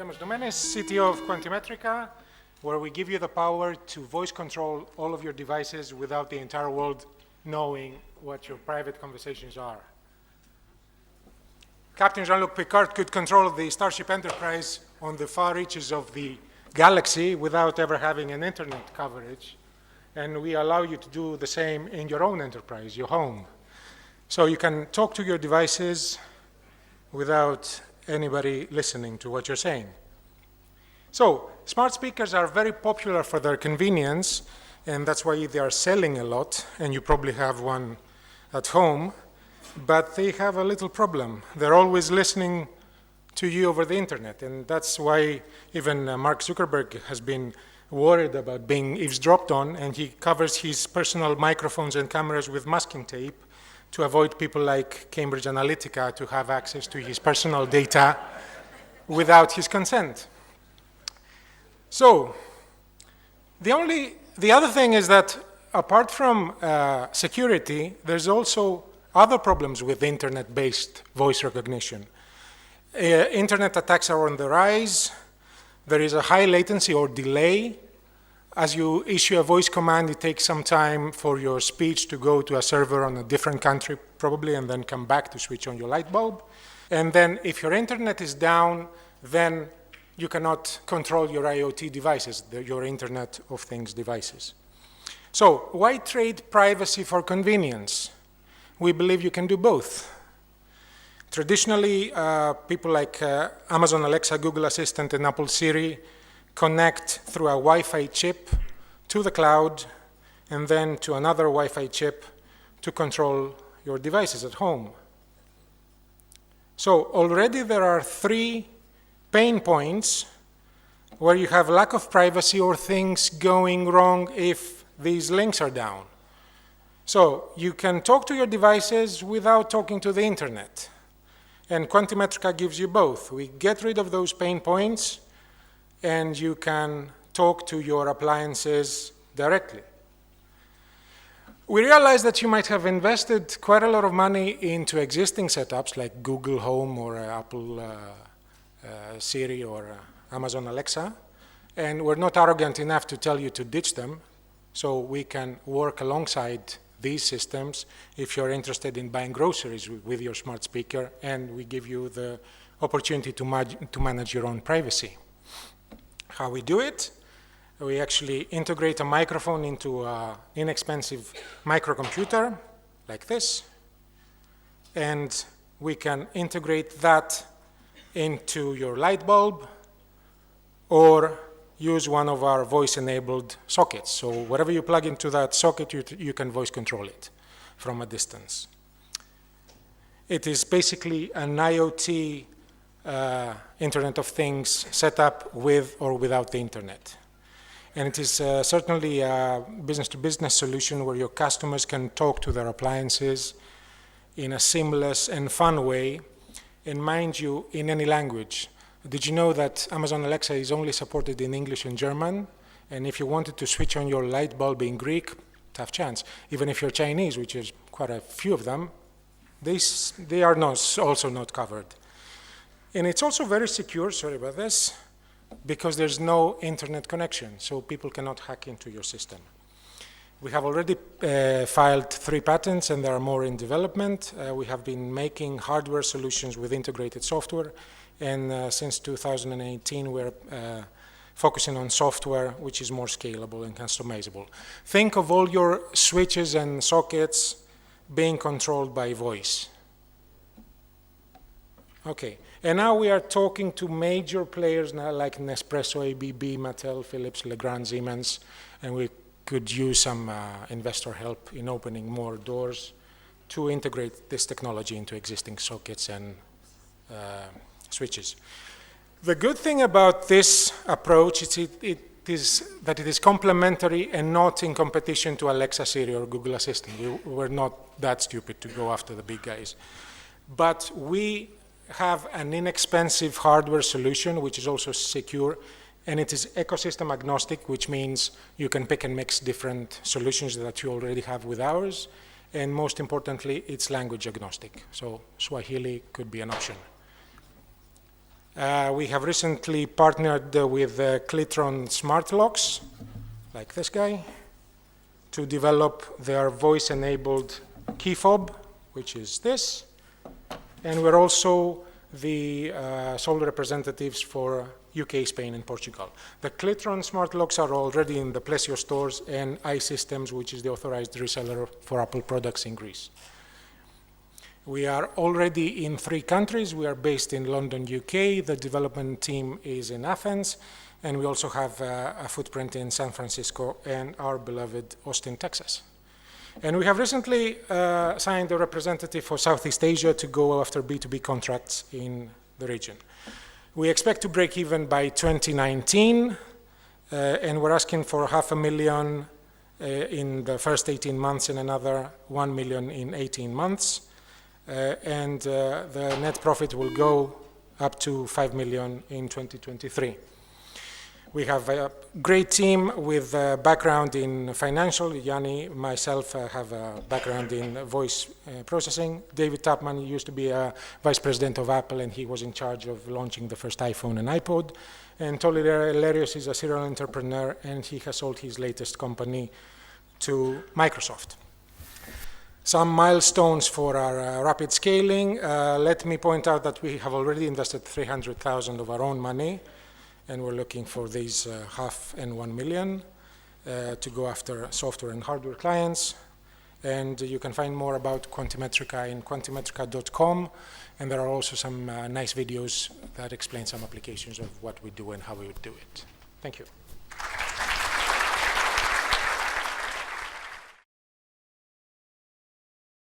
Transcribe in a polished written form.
MIT Doumenis, CTO of Quantimetrica, where we give you the power to voice control all of your devices without the entire world knowing what your private conversations are. Captain Jean-Luc Picard could control the Starship Enterprise on the far reaches of the galaxy without ever having an internet coverage. And we allow you to do the same in your own enterprise, your home. So you can talk to your devices without anybody listening to what you're saying. So smart speakers are very popular for their convenience, and that's why they are selling a lot, and you probably have one at home, but they have a little problem. They're always listening to you over the internet, and that's why even Mark Zuckerberg has been worried about being eavesdropped on, and he covers his personal microphones and cameras with masking tape to avoid people like Cambridge Analytica to have access to his personal data without his consent. So the other thing is that apart from security, there's also other problems with internet-based voice recognition. Internet attacks are on the rise. There is a high latency or delay. As you issue a voice command, it takes some time for your speech to go to a server on a different country, probably, and then come back to switch on your light bulb. And then if your internet is down, then you cannot control your IoT devices, your Internet of Things devices. So why trade privacy for convenience? We believe you can do both. Traditionally, people like Amazon Alexa, Google Assistant, and Apple Siri connect through a Wi-Fi chip to the cloud and then to another Wi-Fi chip to control your devices at home. So already there are 3 pain points where you have lack of privacy or things going wrong if these links are down. So you can talk to your devices without talking to the internet. And Quantimetrica gives you both. We get rid of those pain points, and you can talk to your appliances directly. We realize that you might have invested quite a lot of money into existing setups like Google Home or Apple Siri or Amazon Alexa, and we're not arrogant enough to tell you to ditch them, so we can work alongside these systems if you're interested in buying groceries with your smart speaker, and we give you the opportunity to manage your own privacy. How we do it? We actually integrate a microphone into an inexpensive microcomputer like this, and we can integrate that into your light bulb or use one of our voice-enabled sockets. So whatever you plug into that socket, you can voice control it from a distance. It is basically an IoT Internet of Things set up with or without the internet. And it is certainly a business-to-business solution where your customers can talk to their appliances in a seamless and fun way, and mind you, in any language. Did you know that Amazon Alexa is only supported in English and German? And if you wanted to switch on your light bulb in Greek, tough chance. Even if you're Chinese, which is quite a few of them, they are also not covered. And it's also very secure, sorry about this, because there's no internet connection, so people cannot hack into your system. We have already filed 3 patents, and there are more in development. We have been making hardware solutions with integrated software, and since 2018, we're focusing on software which is more scalable and customizable. Think of all your switches and sockets being controlled by voice. Okay, and now we are talking to major players now like Nespresso, ABB, Mattel, Philips, Legrand, Siemens, and we could use some investor help in opening more doors to integrate this technology into existing sockets and switches. The good thing about this approach is that it is complementary and not in competition to Alexa, Siri, or Google Assistant. We're not that stupid to go after the big guys. But we have an inexpensive hardware solution which is also secure, and it is ecosystem agnostic, which means you can pick and mix different solutions that you already have with ours, and most importantly, it's language agnostic. So Swahili could be an option. We have recently partnered with Clitron smart locks, like this guy, to develop their voice-enabled key fob, which is this. And we're also the sole representatives for UK, Spain, and Portugal. The Clitron smart locks are already in the Plesio stores and iSystems, which is the authorized reseller for Apple products in Greece. We are already in 3 countries. We are based in London, UK. The development team is in Athens. And we also have a footprint in San Francisco and our beloved Austin, Texas. And we have recently signed a representative for Southeast Asia to go after B2B contracts in the region. We expect to break even by 2019, and we're asking for $500,000 in the first 18 months and another $1 million in 18 months. And the net profit will go up to $5 million in 2023. We have a great team with a background in financial. Yanni, myself, have a background in voice processing. David Tapman used to be a vice president of Apple, and he was in charge of launching the first iPhone and iPod. And Tolly Lerios is a serial entrepreneur, and he has sold his latest company to Microsoft. Some milestones for our rapid scaling. Let me point out that we have already invested $300,000 of our own money, and we're looking for these $500,000 and $1 million to go after software and hardware clients. And you can find more about Quantimetrica in quantimetrica.com, and there are also some nice videos that explain some applications of what we do and how we would do it. Thank you.